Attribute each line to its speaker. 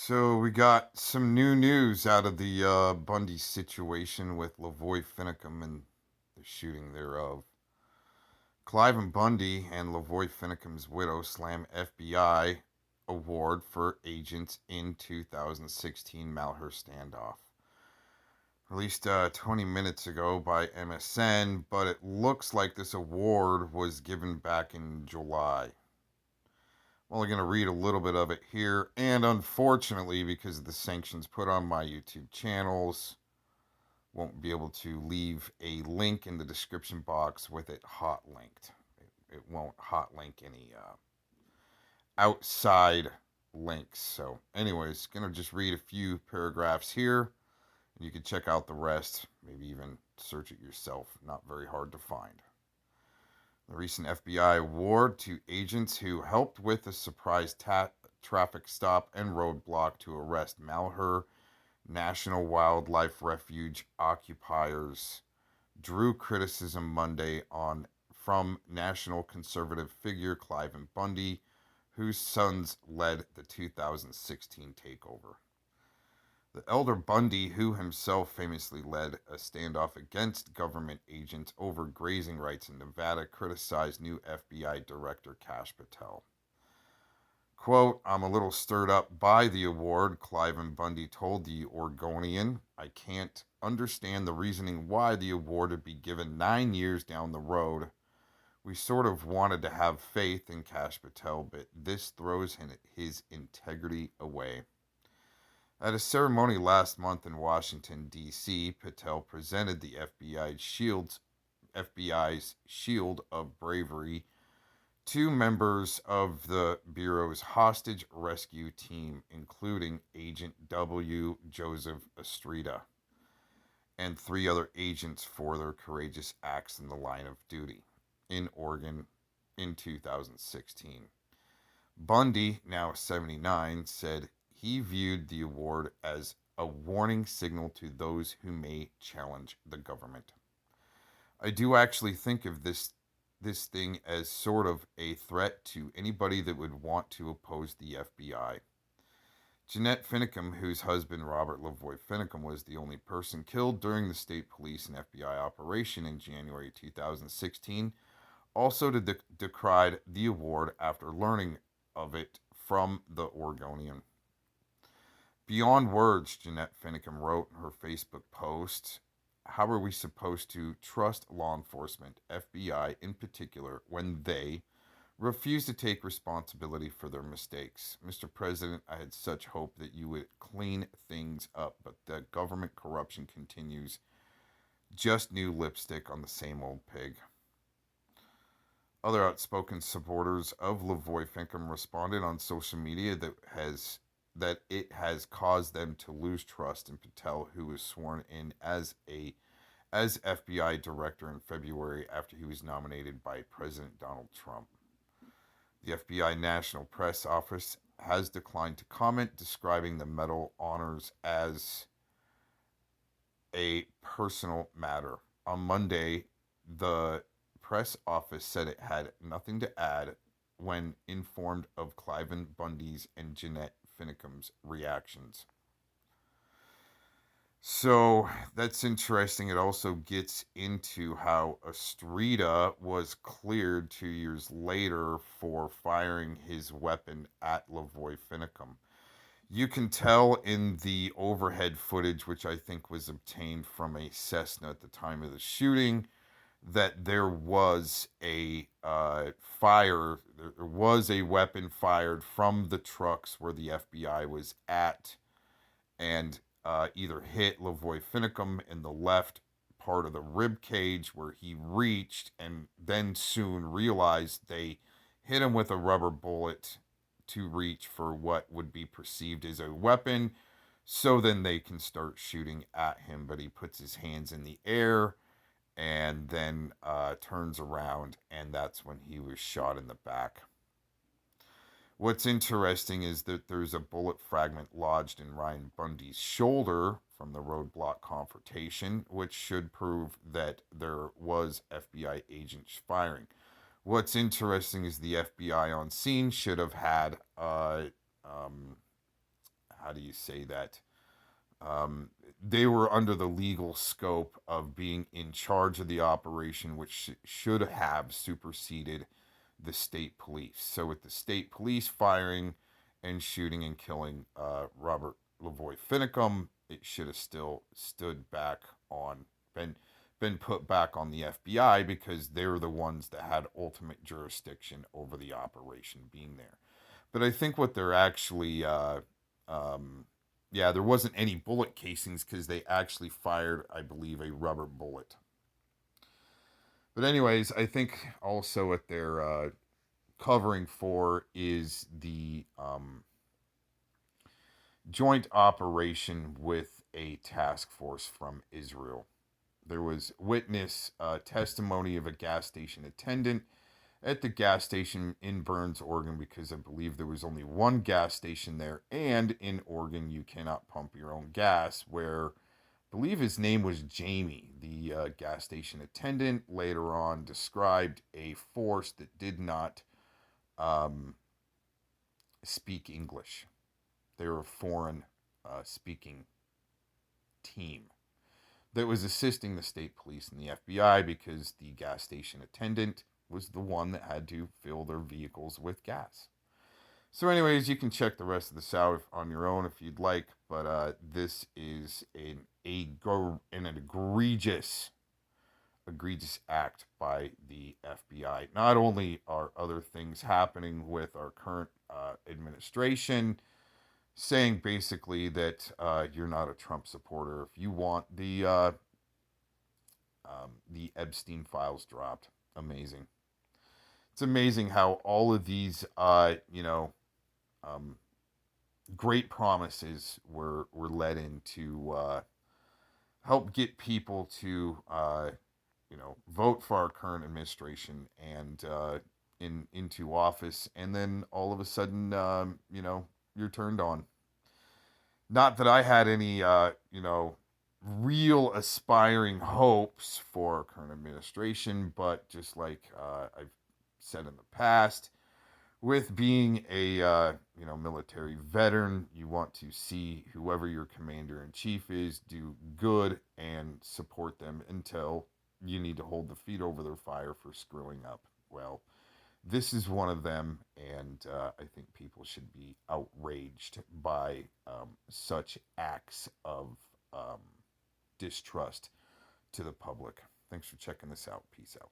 Speaker 1: So we got some new news out of the Bundy situation with LaVoy Finicum and the shooting thereof. Clive and Bundy and LaVoy Finicum's widow slam FBI award for agents in 2016 Malheur standoff. Released 20 minutes ago by MSN, but it looks like this award was given back in July. I'm only going to read a little bit of it here, and unfortunately, because of the sanctions put on my YouTube channels, won't be able to leave a link in the description box with it hot linked. It won't hot link any outside links. So, anyways, going to just read a few paragraphs here, and you can check out the rest, maybe even search it yourself. Not very hard to find. The recent FBI award to agents who helped with a surprise traffic stop and roadblock to arrest Malheur National Wildlife Refuge occupiers drew criticism Monday on from national conservative figure Clive and Bundy, whose sons led the 2016 takeover. The elder Bundy, who himself famously led a standoff against government agents over grazing rights in Nevada, criticized new FBI Director Kash Patel. Quote, I'm a little stirred up by the award, Clive and Bundy told the Oregonian. I can't understand the reasoning why the award would be given 9 years down the road. We sort of wanted to have faith in Kash Patel, but this throws his integrity away. At a ceremony last month in Washington, D.C., Patel presented the FBI's Shield of Bravery to members of the Bureau's hostage rescue team, including Agent W. Joseph Estrada, and three other agents for their courageous acts in the line of duty in Oregon in 2016. Bundy, now 79, said he viewed the award as a warning signal to those who may challenge the government. I do actually think of this thing as sort of a threat to anybody that would want to oppose the FBI. Jeanette Finicum, whose husband Robert LaVoy Finicum was the only person killed during the state police and FBI operation in January 2016, also decried the award after learning of it from the Oregonian. Beyond words, Jeanette Finicum wrote in her Facebook post, how are we supposed to trust law enforcement, FBI in particular, when they refuse to take responsibility for their mistakes? Mr. President, I had such hope that you would clean things up, but the government corruption continues. Just new lipstick on the same old pig. Other outspoken supporters of LaVoy Finicum responded on social media that it has caused them to lose trust in Patel, who was sworn in as FBI director in February after he was nominated by President Donald Trump. The FBI National Press Office has declined to comment, describing the medal honors as a personal matter. On Monday, the press office said it had nothing to add when informed of Clive Bundy's and Jeanette Finicum's reactions. So that's interesting. It also gets into how Estrada was cleared 2 years later for firing his weapon at LaVoy Finicum. You can tell in the overhead footage, which I think was obtained from a Cessna at the time of the shooting, that there was a fire. There was a weapon fired from the trucks where the FBI was at, and either hit LaVoy Finicum in the left part of the rib cage where he reached, and then soon realized they hit him with a rubber bullet to reach for what would be perceived as a weapon. So then they can start shooting at him, but he puts his hands in the air and then turns around, and that's when he was shot in the back. What's interesting is that there's a bullet fragment lodged in Ryan Bundy's shoulder from the roadblock confrontation, which should prove that there was FBI agents firing. What's interesting is the FBI on scene should have had how do you say that? They were under the legal scope of being in charge of the operation, which should have superseded the state police. So, with the state police firing and shooting and killing Robert LaVoy Finicum, it should have still stood back on been been put back on the FBI because they're the ones that had ultimate jurisdiction over the operation being there. But I think what they're actually um, yeah, there wasn't any bullet casings because they actually fired, I believe, a rubber bullet. But anyways, I think also what they're covering for is the joint operation with a task force from Israel. There was witness testimony of a gas station attendant at the gas station in Burns, Oregon, because I believe there was only one gas station there, and in Oregon you cannot pump your own gas. Where I believe his name was Jamie, the gas station attendant, later on described a force that did not um, speak English. They were a foreign speaking team that was assisting the state police and the FBI because the gas station attendant was the one that had to fill their vehicles with gas. So, anyways, you can check the rest of this out on your own if you'd like, but this is an egregious act by the FBI. Not only are other things happening with our current administration, saying basically that you're not a Trump supporter if you want the Epstein files dropped. Amazing. It's amazing how all of these, um, great promises were led in to help get people to, vote for our current administration and into office, and then all of a sudden, you're turned on. Not that I had any, real aspiring hopes for our current administration, but just like I've said in the past, with being a military veteran, you want to see whoever your commander in chief is do good and support them until you need to hold the feet over their fire for screwing up. Well, this is one of them, and I think people should be outraged by such acts of um, distrust to the public. Thanks for checking this out. Peace out.